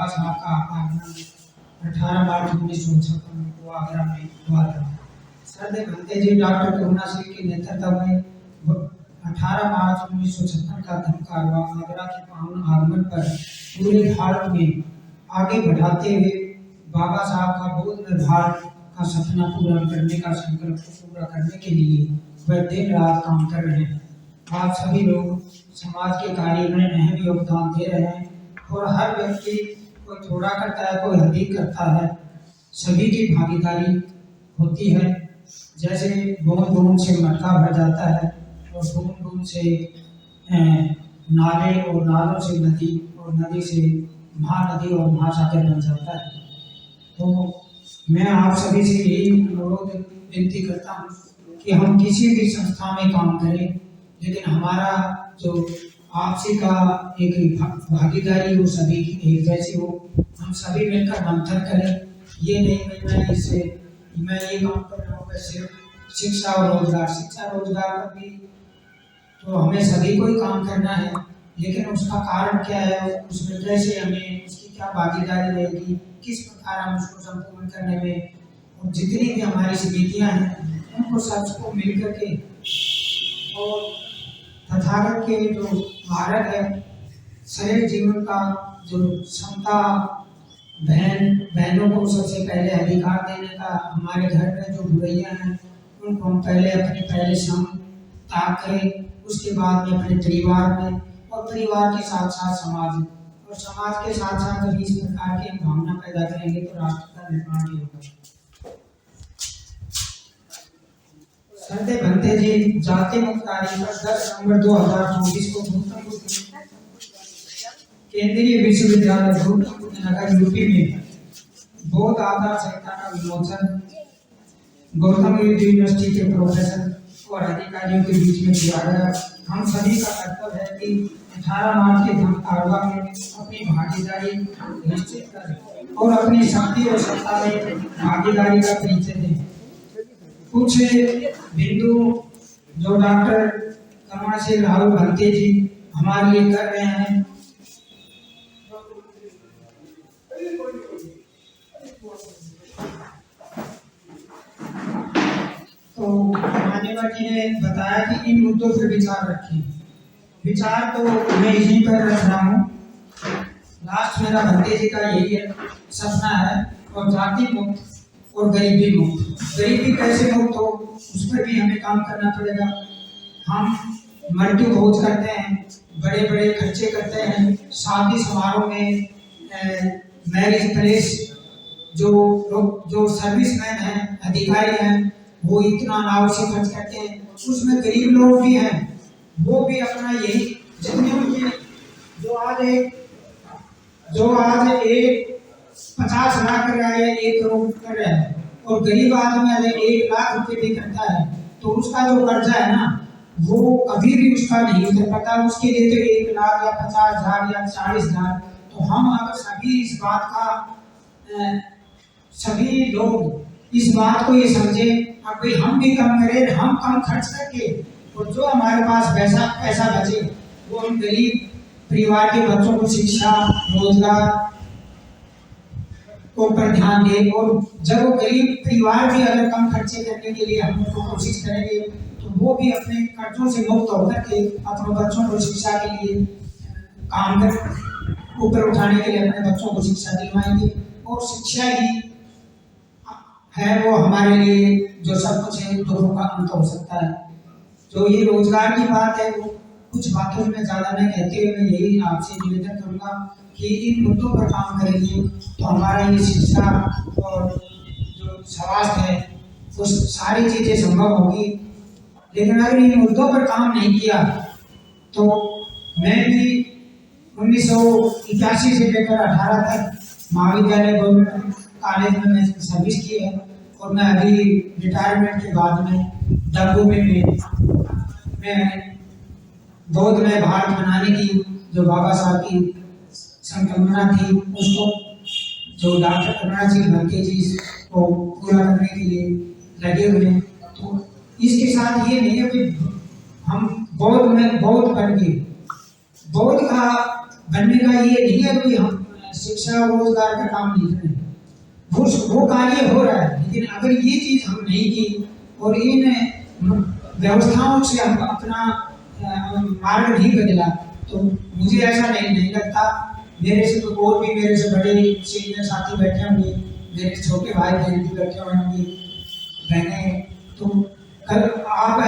बाबा साहब का आगमन 18 मार्च 1956 को आगरा में हुआ था। सरदेव भंते जी डॉक्टर करुणा सिंह के नेतृत्व में 18 मार्च 1956 का धमका हुआ आगरा के पावन आगमन पर पूरे भारत में आगे बढ़ाते हुए बाबा साहब का बौद्ध में भारत का सपना पूरा करने का संकल्प को पूरा करने के लिए वह दिन रात काम कर रहे हैं। आप सभी लोग समाज के कार्य में अहम योगदान दे रहे हैं और हर व्यक्ति कोई थोड़ा करता है, कोई अधिक करता है, सभी की भागीदारी होती है। जैसे बूंद बूंद से मटका भर जाता है और बूंद बूंद से नाले और नालों से नदी और नदी से महानदी और महासागर बन जाता है। तो मैं आप सभी से यही अनुरोध विनती करता हूँ कि हम किसी भी संस्था में काम करें, लेकिन हमारा जो आपसी का एक भागीदारी हो, सभी की एक जैसी हो। हम सभी मिलकर मंथन करें। ये नहीं मैं ये काम कर रहा हूँ, सिर्फ शिक्षा और रोजगार का भी तो हमें सभी को ही काम करना है, लेकिन उसका कारण क्या है, उसमें कैसे हमें उसकी क्या भागीदारी रहेगी, किस प्रकार हम उसको संपूर्ण करने में, और जितनी भी हमारी समितियां हैं उनको सबको मिलकर के और तथागत के जो मार्ग है शरीर जीवन का जो क्षमता बहनों को सबसे पहले अधिकार देने का, हमारे घर में जो बुराइयां हैं उनको हम पहले सम त्याग करें, उसके बाद में अपने परिवार में और परिवार के साथ साथ समाज और समाज के साथ साथ जब इस प्रकार की भावना पैदा करेंगे तो राष्ट्र का निर्माण भी होगा। सरदेव भंते जी जाति मुक्त तारीख 10 नवंबर 2024 को केंद्रीय विश्वविद्यालय नगर यूपी में बौद्ध आधार संहिता का विमोचन गौतम बुद्ध यूनिवर्सिटी के प्रोफेसर और अधिकारियों के बीच में किया गया। हम सभी का कर्तव्य है कि 18 मार्च के धमकावा में अपनी भागीदारी निश्चित करें और अपनी शक्ति और सत्ता में भागीदारी का परिचय दें। कुछ बिंदु जो डॉक्टर करुणा सिंह राहुल भंते जी हमारे लिए कर रहे हैं, तो मान्यवर जी ने बताया कि इन मुद्दों पर विचार रखें। विचार तो मैं यहीं पर रख रहा हूँ। लास्ट मेरा भंते जी का यही है सपना है, और जाति मुक्त और गरीबी मुक्त। गरीबी कैसे मुक्त हो उस पर भी हमें काम करना पड़ेगा। हम मल्टी भोज करते हैं, बड़े बड़े खर्चे करते हैं, शादी समारोह में मैरिज प्लेस जो सर्विसमैन हैं, अधिकारी हैं, वो इतना नाव से खर्च करते हैं। उसमें गरीब लोग भी हैं, वो भी अपना यही जितने उनके जो आज एक 50 लाख कर रहा है, 1 करोड़ कर रहा है, और गरीब आदमी अगर 1 लाख रुपए भी करता है तो उसका जो कर्जा है ना, वो कभी भी उसका नहीं उतर पाता। उसके लिए तो 1 लाख या 50,000 या 40,000। तो हम अगर सभी लोग इस बात को ये समझे, अब हम भी कम करें, हम कम खर्च करके, और जो हमारे पास पैसा बचे वो हम गरीब परिवार के बच्चों को शिक्षा रोजगार को पर ध्यान दें। और जब वो गरीब परिवार भी अगर कम खर्चे करने के लिए हम उनको कोशिश करेंगे तो वो भी अपने कर्जों से मुक्त होकर के अपने बच्चों को शिक्षा के लिए काम कर ऊपर उठाने के लिए अपने बच्चों को शिक्षा दिलवाएंगे। और शिक्षा ही है वो हमारे लिए जो सब कुछ है, दोनों का अंत हो सकता है। जो ये रोजगार की बात है, वो कुछ बातों में ज़्यादा नहीं कहते हुए मैं यही आपसे निवेदन करूँगा कि इन मुद्दों पर काम करेंगे तो हमारा ये शिक्षा और जो स्वास्थ्य है वो सारी चीज़ें संभव होगी। लेकिन अगर इन मुद्दों पर काम नहीं किया तो मैं भी 1981 से लेकर 18 तक महाविद्यालय गवर्नमेंट कॉलेज में मैं सर्विस की है, और मैं अभी रिटायरमेंट के बाद में डब्बू में मैं बौद्ध में भारत बनाने की जो बाबा साहब की संकल्पना थी उसको जो डॉक्टर करुणा सिंह भंते जी को पूरा करने के लिए लगे हुए हैं। तो इसके साथ ये नहीं है कि हम बौद्ध बन गए। बौद्ध का बनने का ये नहीं है कि हम शिक्षा रोजगार का काम नहीं कर रहे, वो कार्य हो रहा है, लेकिन अगर ये चीज हम नहीं की और इन व्यवस्थाओं से हम अपना मार्ग नहीं बदला, तो मुझे ऐसा नहीं लगता। मेरे से तो और भी मेरे से बड़े सीनियर साथी बैठे होंगे, मेरे छोटे भाई बहन भी बैठे हुए होंगे, बहने, तो कल आप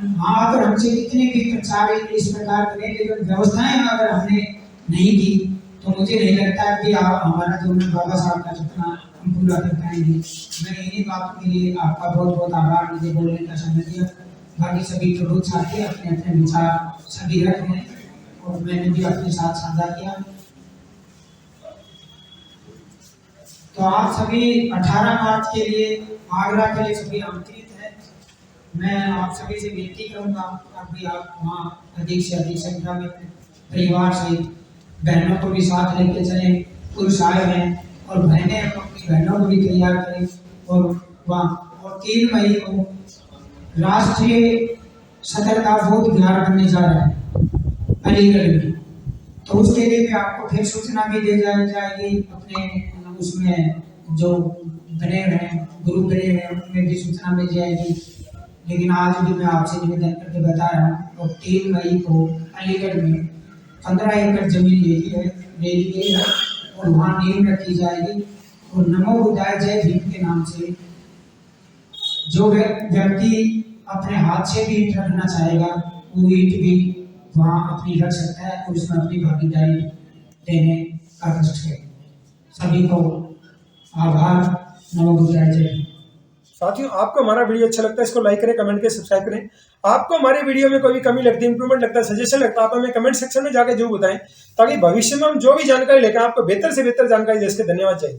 वहाँ पर हमसे कितने भी प्रचार इस प्रकार करें, लेकिन व्यवस्थाएं अगर हमने नहीं की तो मुझे नहीं लगता कि आप हमारा जो बाबा साहब का सपना हम पूरा कर पाएंगे। मैं इन्हीं बातों के लिए आपका बहुत बहुत आभार, मुझे बोलने का समय दिया। बाकी सभी प्रबुद्ध साथी अपने अपने विचार सभी रख रहे हैं और मैंने भी अपने साथ साझा किया। तो आप सभी 18 मार्च के लिए आगरा के लिए सभी आमंत्रित हैं। मैं आप सभी से विनती करूंगा कि आप वहाँ अधिक से अधिक संख्या में परिवार से बहनों को भी साथ लेके चलें। पुरुष आए हैं और बहनें अपनी बहनों को भी तैयार करें और वहाँ और 3 मई को राष्ट्रीय सतर्कता बोध विहार बनने जा रहा है अलीगढ़ में, तो उसके लिए भी आपको फिर सूचना भी दे जाएगी। अपने उसमें जो बने हैं ग्रुप बने हैं उनमें भी सूचना मिल जाएगी। लेकिन आज भी मैं आपसे निवेदन करके बता रहा हूँ, और 3 मई को अलीगढ़ में 15 एकड़ जमीन ले ली गई है और वहाँ नींव रखी जाएगी। और नमो बुद्धाय जय भीम के नाम से जो व्यक्ति अपने हाथ से भी ईंट रखना चाहेगा वो ईंट भी वहाँ अपनी रख सकता है और उसमें अपनी भागीदारी देने का कष्ट है। सभी को आभार। नमो बुद्धाय जय भीम। साथियों, आपको हमारा वीडियो अच्छा लगता है इसको लाइक करें, कमेंट करें, सब्सक्राइब करें। आपको हमारे वीडियो में कोई भी कमी लगती है, इंप्रूवमेंट लगता है, सजेशन लगता है, आप हमें कमेंट सेक्शन में जाकर जरूर बताएं, ताकि भविष्य में हम जो भी जानकारी लेकर आपको बेहतर से बेहतर जानकारी दे सके। धन्यवाद। जय।